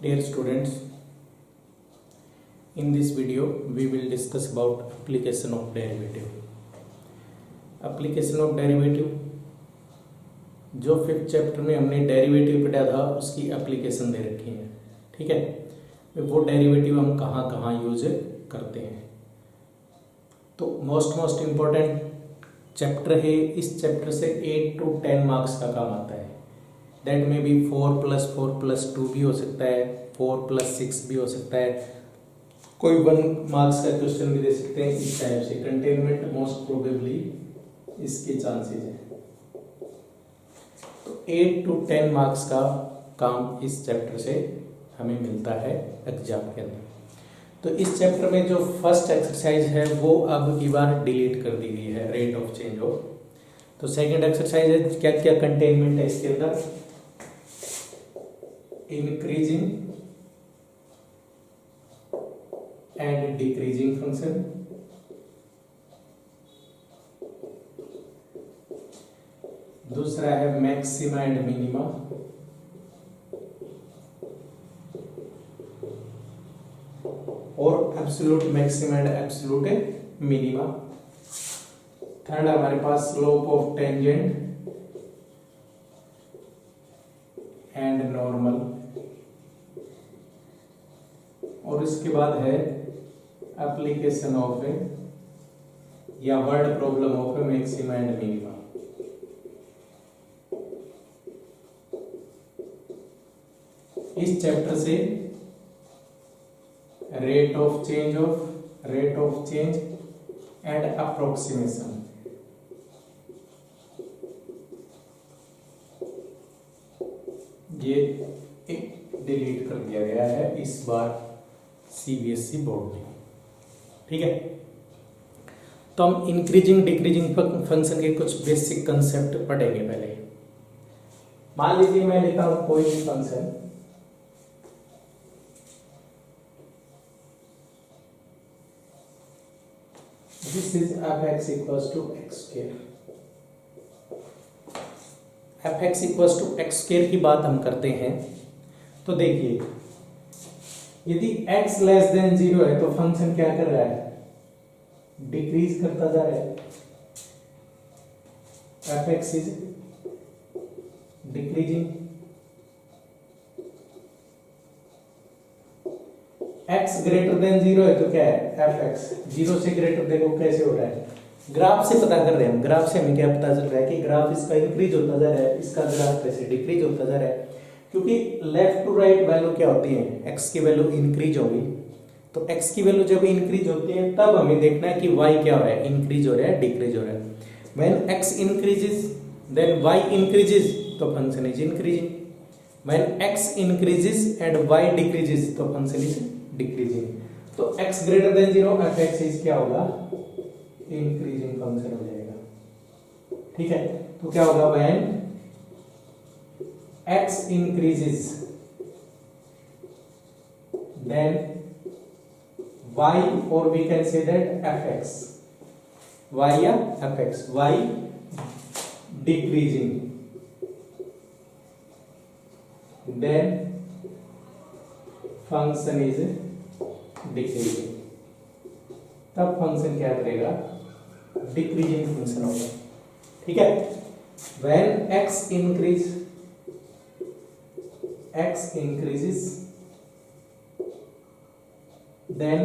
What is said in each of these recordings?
Dear students, in this video we will discuss about application of derivative. Application of derivative जो fifth chapter में हमने derivative पढ़ा था उसकी एप्लीकेशन दे रखी है। ठीक है, वो डेरिवेटिव हम कहाँ कहाँ यूज करते हैं। तो मोस्ट इम्पोर्टेंट चैप्टर है। इस चैप्टर से 8 to 10 मार्क्स का काम आता है। दैट में भी 4+4+2 भी हो सकता है, 4+6 भी हो सकता है, कोई 1 मार्क्स का क्वेश्चन भी दे सकते हैं। इस टाइप से कंटेनमेंट मोस्ट प्रोबेबली इसके चांसेस है। तो 8 to 10 मार्क्स का काम इस चैप्टर से हमें मिलता है एग्जाम के अंदर। तो इस चैप्टर में जो फर्स्ट एक्सरसाइज है वो अब की बार डिलीट कर दी गई है, रेट ऑफ चेंज ऑफ। तो सेकंड एक्सरसाइज है, क्या क्या कंटेनमेंट है इसके अंदर, इंक्रीजिंग एंड डिक्रीजिंग फंक्शन, दूसरा है मैक्सिमा एंड मिनिमा, और absolute maxima and absolute minima. Third हमारे पास slope of tangent and normal, और इसके बाद है एप्लीकेशन ऑफ या word problem of maxima and minima. इस चैप्टर से rate of change and approximation, ये डिलीट कर दिया गया है इस बार सीबीएसई बोर्ड ने। ठीक है, तो हम इंक्रीजिंग डिक्रीजिंग फंक्शन के कुछ बेसिक कंसेप्ट पढ़ेंगे पहले। मान लीजिए मैं लेता हूं कोई भी function, this is f(x) = x square। f(x) = x square की बात हम करते हैं। तो देखिए, यदि x < 0 है तो फंक्शन क्या कर रहा है, डिक्रीज करता जा रहा है। f(x) इज डिक्रीजिंग, x < 0 है तो क्या है, f(x) 0 से ग्रेटर। देखो कैसे हो रहा है, ग्राफ से पता कर रहे हैं हम। ग्राफ से हमें क्या पता चल रहा है कि ग्राफ इसका इंक्रीज होता जा रहा है, इसका ग्राफ कैसे डिक्रीज होता जा रहा है। क्योंकि लेफ्ट टू राइट वैल्यू क्या होती है, x की वैल्यू इंक्रीज होगी। तो x की वैल्यू जब इंक्रीज होती है तब हमें देखना है कि y क्या हो रहा है, इंक्रीज हो रहा है, डिक्रीज हो रहा है। When x increases then y increases, तो function is increasing. When x increases and y decreases, तो फंक्शन इज डिक्रीजिंग। तो x < 0 f(x) इज क्या होगा, इंक्रीजिंग फंक्शन हो जाएगा। ठीक है, तो क्या होगा, when x increases then y, or we can say that f(x), y या f(x), y decreasing then function is decreasing, तब फंक्शन क्या करेगा, डिक्रीजिंग फंक्शन होगा। ठीक है, when x increases then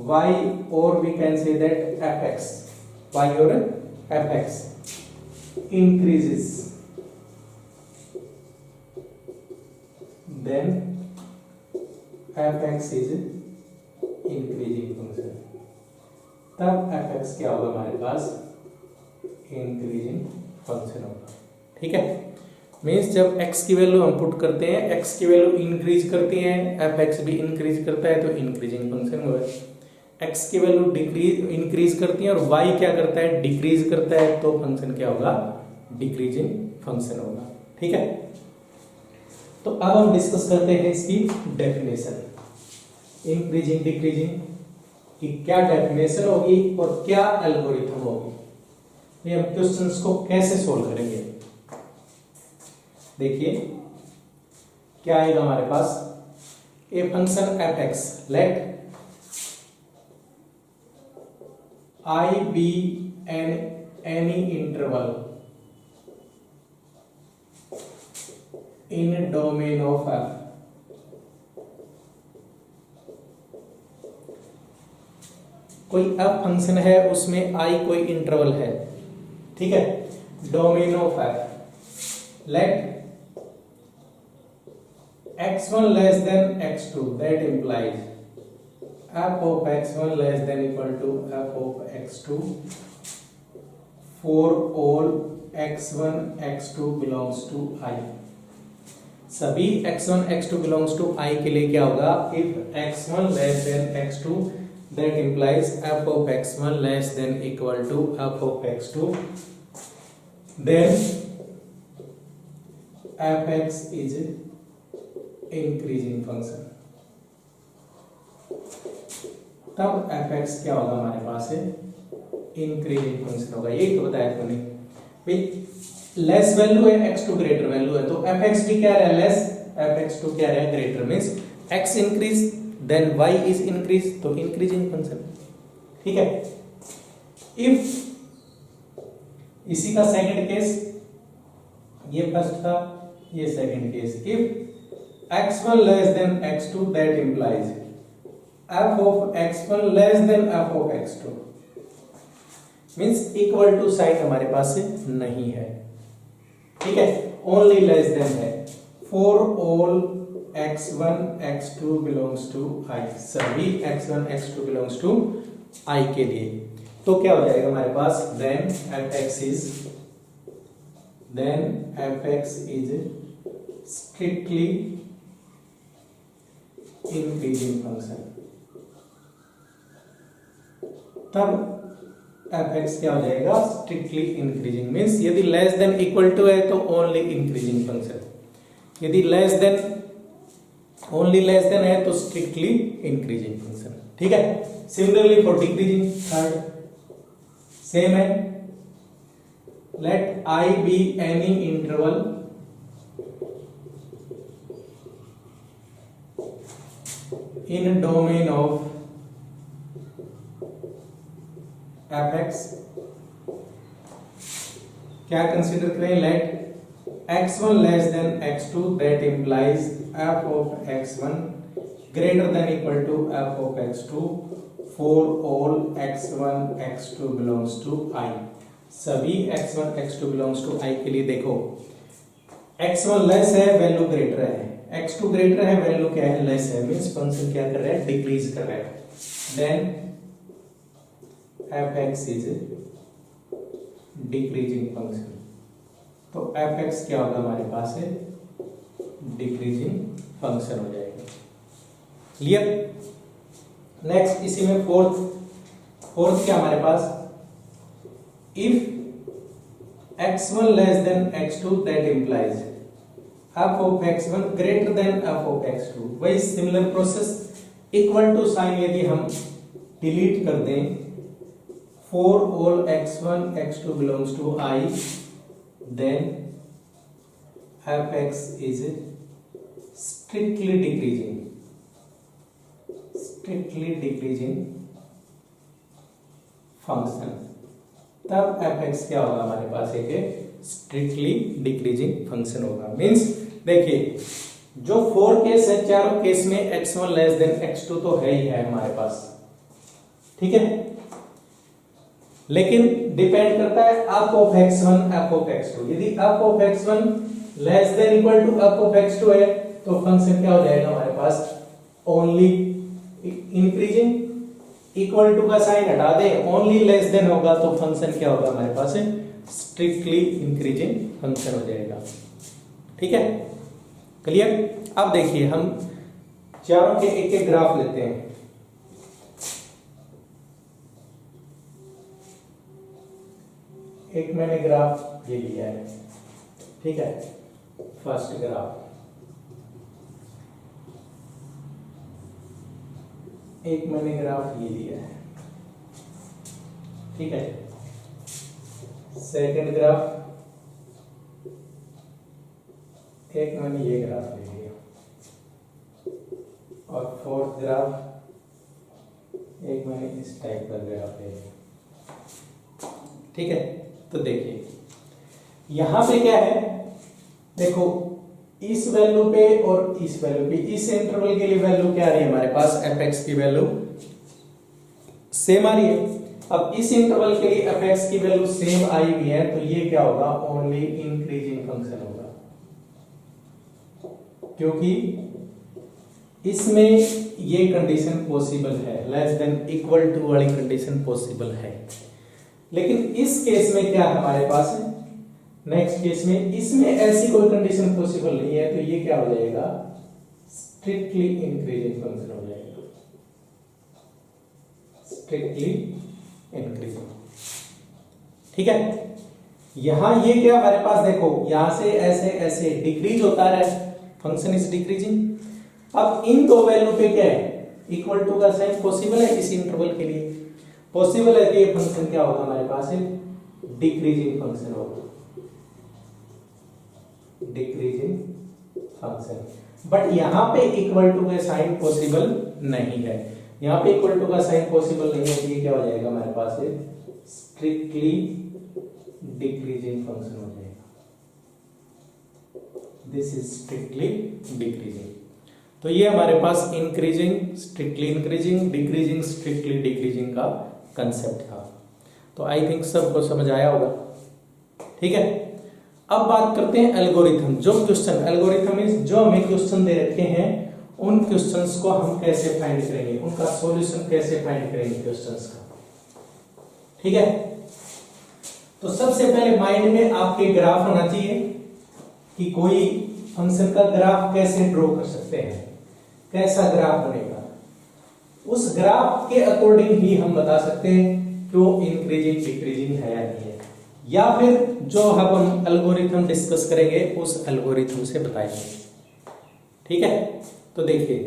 y, or we can say that f(x), y or f(x) increases then f(x) is increasing function, तब f(x) क्या होगा हमारे पास, इंक्रीजिंग फंक्शन होगा। ठीक है, मीन्स जब x की वैल्यू हम पुट करते हैं, x की वैल्यू इंक्रीज करती है, f(x) भी इंक्रीज करता है तो इंक्रीजिंग फंक्शन हुआ। x की वैल्यू इंक्रीज करती है और y क्या करता है, डिक्रीज करता है, तो फंक्शन क्या होगा, डिक्रीजिंग फंक्शन होगा। ठीक है, तो अब हम डिस्कस करते हैं इसकी डेफिनेशन। इंक्रीजिंग डिक्रीजिंग की क्या डेफिनेशन होगी और क्या एल्गोरिथम होगी, ये हम क्वेश्चंस को कैसे सोल्व करेंगे। देखिए क्या आएगा हमारे पास, a function f x let I be an any interval in domain of f. कोई एफ फंक्शन है, उसमें आई कोई इंटरवल है, ठीक है, domain of f, let x1 less than x2, that implies f of x1 less than equal to f of x2 for all x1 x2 belongs to I। सभी x1 x2 belongs to I के लिए क्या होगा, if x1 less than x2 that implies f of x1 less than equal to f of x2 then fx is increasing function. तब fx क्या होगा हमारे पास है, इंक्रीजिंग फंक्शन होगा। यही तो बताया तुमने भाई, लेस वैल्यू है x2 ग्रेटर वैल्यू है, तो fx भी क्या रहा है लेस, fx2 क्या रहा है greater, means x increase then y is increase, तो इंक्रीजिंग फंक्शन, ठीक है। इफ इसी का सेकंड केस, ये फर्स्ट था, ये second case, if x1 less than x2 that implies f of x1 less than f of x2 means equal to sign हमारे पास से नहीं है, ठीक है, ओनली लेस देन है। For all x1 x2 belongs to I, सभी x1 x2 belongs to I के लिए, तो क्या हो जाएगा हमारे पास, then fx is strictly increasing function. तब fx क्या हो जाएगा, स्ट्रिक्टली इंक्रीजिंग, मींस यदि लेस देन इक्वल टू है तो ओनली इंक्रीजिंग फंक्शन, यदि less than only less than है तो स्ट्रिक्टली इंक्रीजिंग फंक्शन, ठीक है। Similarly for decreasing third same है, let I be any interval in domain of fx, क्या कंसीडर करें, let x1 less than x2 that implies f of x1 greater than equal to f of x2 for all x1 x2 belongs to I। सभी x1 x2 belongs to I के लिए देखो, x1 less है value greater है, x2 greater है value क्या है less है, मींस फंक्शन क्या कर रहा है, डिक्रीज कर रहा है, then fx is decreasing function, तो fx क्या होगा हमारे पास है, डिक्रीजिंग फंक्शन हो जाएगा। क्लियर। नेक्स्ट इसी में फोर्थ क्या हमारे पास, if x1 less than x2 that implies f of x1 greater than f of x2, वही similar process, equal to sign यदि हम डिलीट कर दें, for all x1 x2 belongs to I then fx is strictly decreasing function. तब fx क्या होगा हमारे पास, एक स्ट्रिक्टली डिक्रीजिंग फंक्शन होगा। मींस देखिए जो 4 केस है, चारों केस में x1 लेस देन x2 तो है ही है हमारे पास, ठीक है, लेकिन डिपेंड करता है f of x1 f of x2। यदि f of x1 less than equal to f of x2 है तो फंक्शन क्या हो जाएगा हमारे पास, ओनली इंक्रीजिंग, इक्वल टू का साइन हटा दें, ओनली लेस देन होगा तो फंक्शन क्या होगा हमारे पास, स्ट्रिक्टली इंक्रीजिंग फंक्शन हो जाएगा, ठीक है। क्लियर। अब देखिए हम चारों के एक एक ग्राफ लेते हैं। एक मैंने ग्राफ ये लिया है, ठीक है, फर्स्ट ग्राफ, एक मैंने ग्राफ ये लिया है, ठीक है, सेकंड ग्राफ, एक मैंने ये ग्राफ ले लिया, और फोर्थ ग्राफ एक मैंने इस टाइप का ग्राफ है। ठीक है, तो देखिए यहां पे क्या है, देखो इस वैल्यू पे और इस वैल्यू पे, इस इंटरवल के लिए वैल्यू क्या आ रही है हमारे पास, एफ एक्स की वैल्यू सेम आ रही है। अब इस इंटरवल के लिए एफ एक्स की वैल्यू सेम आई हुई है, तो ये क्या होगा, ओनली इंक्रीजिंग फंक्शन होगा, क्योंकि इसमें ये कंडीशन पॉसिबल है, लेस देन इक्वल टू वाली कंडीशन पॉसिबल है। लेकिन इस केस में क्या हमारे पास है, नेक्स्ट केस में इसमें ऐसी कोई कंडीशन पॉसिबल नहीं है, तो ये क्या हो जाएगा, स्ट्रिक्टली इंक्रीजिंग फंक्शन हो जाएगा, स्ट्रिक्टली इंक्रीजिंग। ठीक है, यहां ये क्या हमारे पास, देखो यहां से ऐसे ऐसे डिक्रीज होता रहे, फंक्शन इज डिक्रीजिंग। अब इन दो वैल्यू पे क्या है, इक्वल टू का साइन पॉसिबल है, इस इंटरवल के लिए पॉसिबल है कि ये फंक्शन क्या होगा हमारे पास, डिक्रीजिंग फंक्शन होगा, डिक्रीजिंग फंक्शन। बट यहां पे इक्वल टू का साइन पॉसिबल नहीं है, यहां पे इक्वल टू का साइन पॉसिबल नहीं है, तो ये क्या हो जाएगा हमारे पास, स्ट्रिक्टली डिक्रीजिंग फंक्शन हो जाएगा, दिस इज स्ट्रिक्टली डिक्रीजिंग। तो ये हमारे पास increasing, strictly increasing, decreasing, strictly decreasing का कंसेप्ट था। तो आई थिंक सबको समझ आया होगा। ठीक है, अब बात करते हैं एल्गोरिथम। जो क्वेश्चन, एल्गोरिथम मींस जो हमें क्वेश्चन दे रखे हैं, उन क्वेश्चंस को हम कैसे फाइंड करेंगे, उनका सॉल्यूशन कैसे फाइंड करेंगे क्वेश्चंस का। ठीक है, तो सबसे पहले माइंड में आपके ग्राफ होना चाहिए कि कोई फंक्शन का ग्राफ कैसे ड्रॉ कर सकते हैं, कैसा ग्राफ बनेगा, उस ग्राफ के अकॉर्डिंग ही हम बता सकते हैं कि वो इंक्रीजिंग डिक्रीजिंग है या नहीं है, या फिर जो हम एल्गोरिथम डिस्कस करेंगे उस एल्गोरिथम से बताएंगे। ठीक है, तो देखिए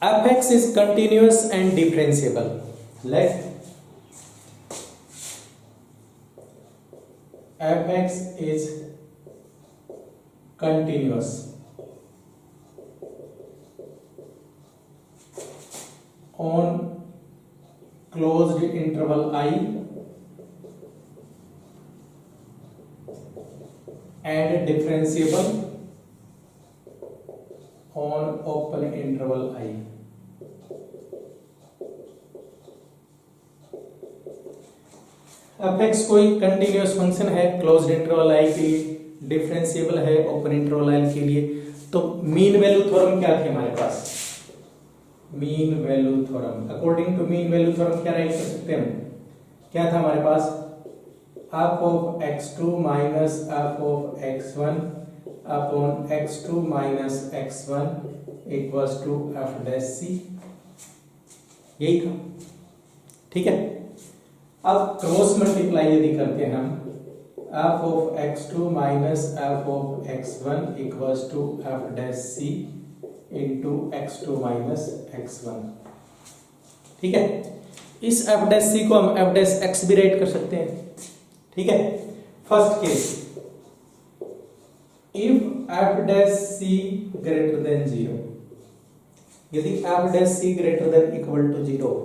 f x is continuous and differentiable, let f x is continuous on closed interval I and differentiable on open interval I। F x कोई कंटिन्यूअस फंक्शन है क्लोज्ड इंटरवल आई के लिए, डिफरेंशिएबल है ओपन इंटरवल आई के लिए। तो मीन वैल्यू थ्योरम क्या थी हमारे पास, mean value theorem, according to mean value theorem क्या राइट कर सकते हैं हम, क्या था हमारे पास, f of x2 minus f of x1 upon x2 minus x1 equals to f dash c, यही था। ठीक है, अब क्रॉस मल्टीप्लाई यदि करते हैं हम, f of x2 minus f of x1 equals to f dash c into x2 minus x1। ठीक है, इस f डैश c को हम f डैश x भी राइट कर सकते हैं। ठीक है, first case, if f dash c greater than 0, यदि f dash c greater than equal to 0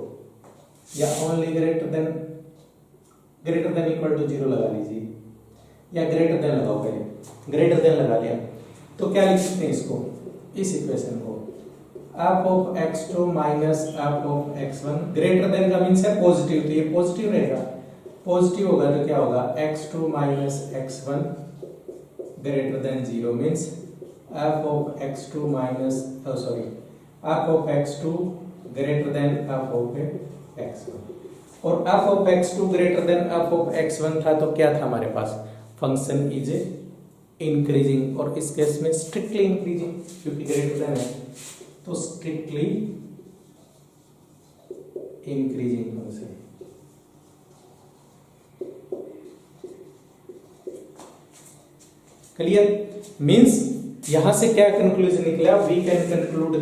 या only greater than equal to 0 लगा लीजिए, या ग्रेटर देन लगाओ, पहले ग्रेटर देन लगा लिया तो क्या लिख सकते हैं इसको, इस इक्वेशन को, f of x2 minus f of x1, greater then का मींस है पॉजिटिव, तो ये पॉजिटिव रहेगा, पॉजिटिव होगा तो क्या होगा, x2 minus x1 greater than 0 means f of x2 minus f of x2 greater than f of x1, और f of x2 greater than f of x1 था तो क्या था हमारे पास, फंक्शन इज इंक्रीजिंग, और इस केस में स्ट्रिक्टली इंक्रीजिंग क्योंकि ग्रेटर देन है, तो strictly increasing function. Clear, means यहां से क्या कंक्लूजन निकला, वी कैन कंक्लूड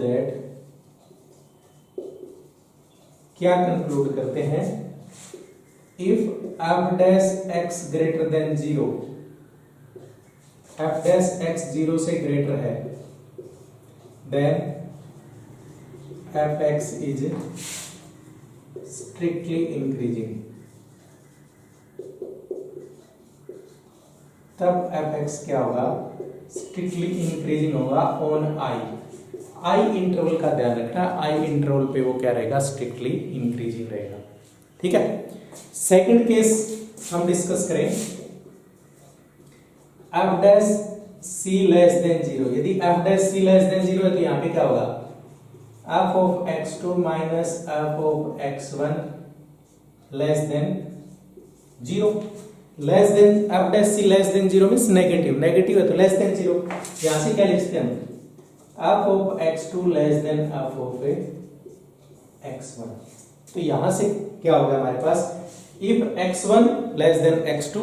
दैट क्या कंक्लूड करते हैं, if f dash x greater than 0 f dash x 0 से ग्रेटर है then f x is strictly increasing, तब एफ एक्स क्या होगा, स्ट्रिक्टली इंक्रीजिंग होगा ऑन आई इंटरवल का ध्यान रखना, आई इंटरवल पे वो क्या रहेगा, स्ट्रिक्टली इंक्रीजिंग रहेगा। ठीक है, सेकंड केस हम डिस्कस करें, f dash c less than 0, यदि f dash c less than 0 है तो यहां पे क्या होगा, f of x2 minus f of x1 less than 0, less than f dash c less than 0 means negative, negative है तो लेस देन 0, यहां से क्या लिखते हैं हम, f of x2 less than f of x1, तो यहां से क्या होगा हमारे पास, if x1 less than x2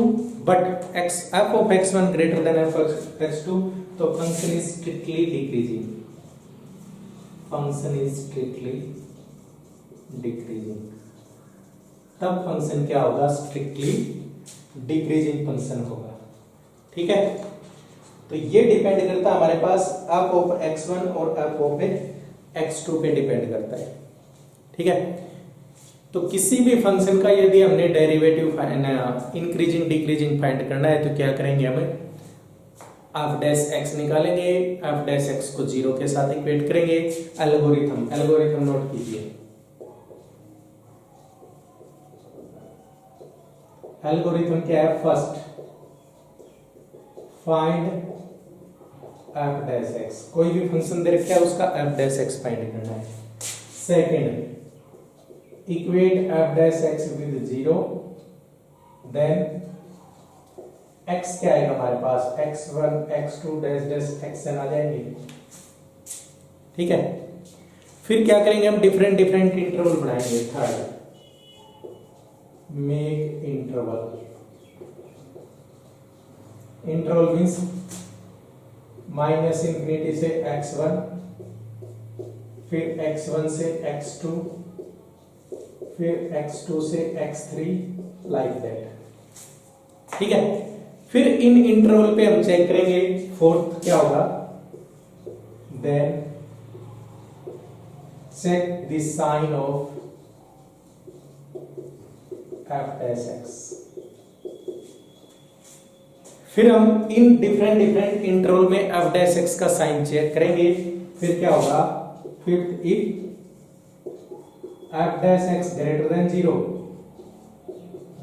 but f of x1 greater than f of x2, तो function is strictly decreasing, function is strictly decreasing, तब फंक्शन क्या होगा, स्ट्रिक्टली डिक्रीजिंग फंक्शन होगा। ठीक है, तो ये डिपेंड करता है हमारे पास f ऑफ x1 और f ऑफ x2 पे डिपेंड करता है। ठीक है, तो किसी भी फंक्शन का यदि हमने डेरिवेटिव इंक्रीजिंग डिक्रीजिंग फाइंड करना है तो क्या करेंगे, हमें एफ डैश एक्स निकालेंगे, एफ डैश एक्स को 0 के साथ इक्वेट करेंगे, एल्गोरिथम नोट कीजिए, एल्गोरिथम क्या है, first find F dash x, कोई भी फंक्शन दे रखा है उसका एफ डैश एक्स फाइंड करना है, second equate f dash x with 0, then x क्या आएगा हमारे पास, x1 x2 dash dash xn आ जाएंगे। ठीक है, फिर क्या करेंगे हम, डिफरेंट डिफरेंट इंटरवल बनाएंगे, third make interval, interval means minus infinity से x1, फिर x1 से x2, फिर x2 से x3 लाइक दैट। ठीक है, फिर इन इंटरवल पे हम चेक करेंगे, फोर्थ क्या होगा, then check the sign of f dash x, फिर हम इन डिफरेंट डिफरेंट इंटरवल में एफ डैश एक्स का साइन चेक करेंगे, फिर क्या होगा, fifth if f dash x greater than 0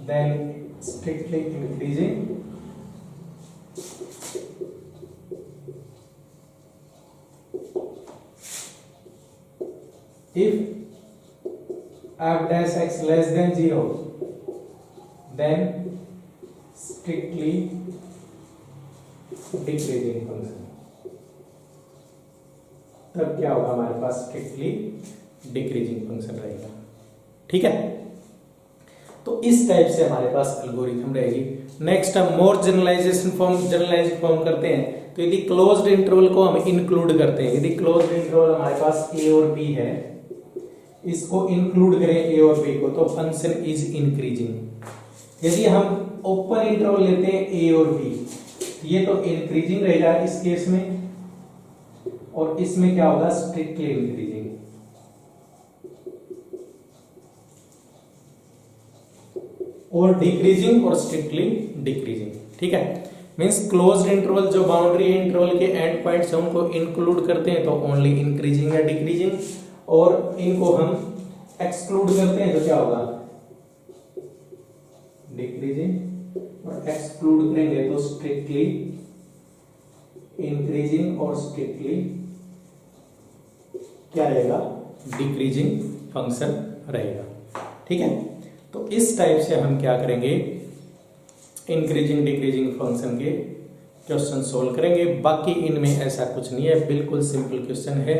then strictly increasing, if f dash x less than 0 then strictly decreasing function, तब क्या होगा हमारे पास, स्ट्रिक्टली डिक्रीजिंग फंक्शन रहेगा। ठीक है, तो इस टाइप से हमारे पास एल्गोरिथम रहेगी। नेक्स्ट हम मोर जनरलाइजेशन फॉर्म, जनरलाइज्ड फॉर्म करते हैं, तो यदि क्लोज्ड इंटरवल को हम इंक्लूड करते हैं, यदि क्लोज्ड इंटरवल हमारे पास a और b है, इसको इंक्लूड करें a और b को, तो फंक्शन इज इंक्रीजिंग। यदि हम ओपन इंटरवल लेते हैं a और b, ये तो इंक्रीजिंग रहेगा इस केस में, और इसमें क्या होगा, स्ट्रिक्टली इंक्रीजिंग। और डिक्रीजिंग और स्ट्रिक्टली डिक्रीजिंग। ठीक है, मींस क्लोज्ड इंटरवल जो बाउंड्री इंटरवल के एंड पॉइंट्स हैं उनको इंक्लूड करते हैं तो ओनली इंक्रीजिंग या डिक्रीजिंग, और इनको हम एक्सक्लूड करते हैं तो क्या होगा, डिक्रीजिंग, और एक्सक्लूड करेंगे तो स्ट्रिक्टली इंक्रीजिंग और स्ट्रिक्टली क्या रहेगा, डिक्रीजिंग फंक्शन रहेगा। ठीक है, तो इस टाइप से हम क्या करेंगे, इंक्रीजिंग डिक्रीजिंग फंक्शन के क्वेश्चन सोल्व करेंगे। बाकी इनमें ऐसा कुछ नहीं है, बिल्कुल सिंपल क्वेश्चन है।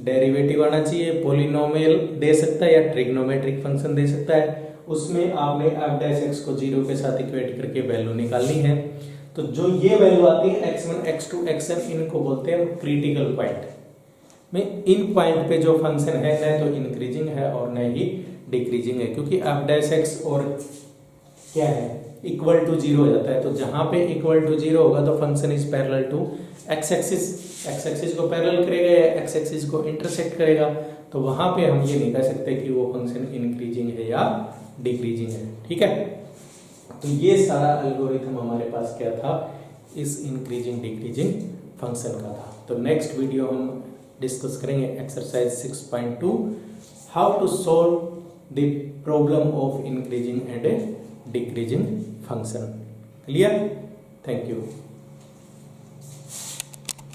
डेरिवेटिव आना चाहिए, पॉलिनोमियल दे सकता है या ट्रिग्नोमेट्रिक फंक्शन दे सकता है, उसमें आपने एफ डैश एक्स को 0 के साथ इक्वेट करके वैल्यू निकालनी है। तो जो ये वैल्यू आती है x1 x2 xn, इनको बोलते हैं क्रिटिकल पॉइंट। में इन पॉइंट पे जो फंक्शन है न तो इंक्रीजिंग है और न ही डिक्रीजिंग है, क्योंकि एफ डैश एक्स और क्या है, इक्वल टू 0 हो जाता है। तो जहां पे इक्वल टू 0 होगा तो function is parallel to x axis को पैरेलल करेगा या एक्स एक्सिस को इंटरसेक्ट करेगा। तो वहां पे हम ये नहीं कह सकते कि वो फंक्शन इंक्रीजिंग है या डिक्रीजिंग है। ठीक है, तो ये सारा एल्गोरिथम हमारे पास क्या था, इस इंक्रीजिंग डिक्रीजिंग फंक्शन का था। तो नेक्स्ट वीडियो हम डिस्कस करेंगे exercise 6.2 how to solve the problem of increasing and decreasing function. Clear? Thank you.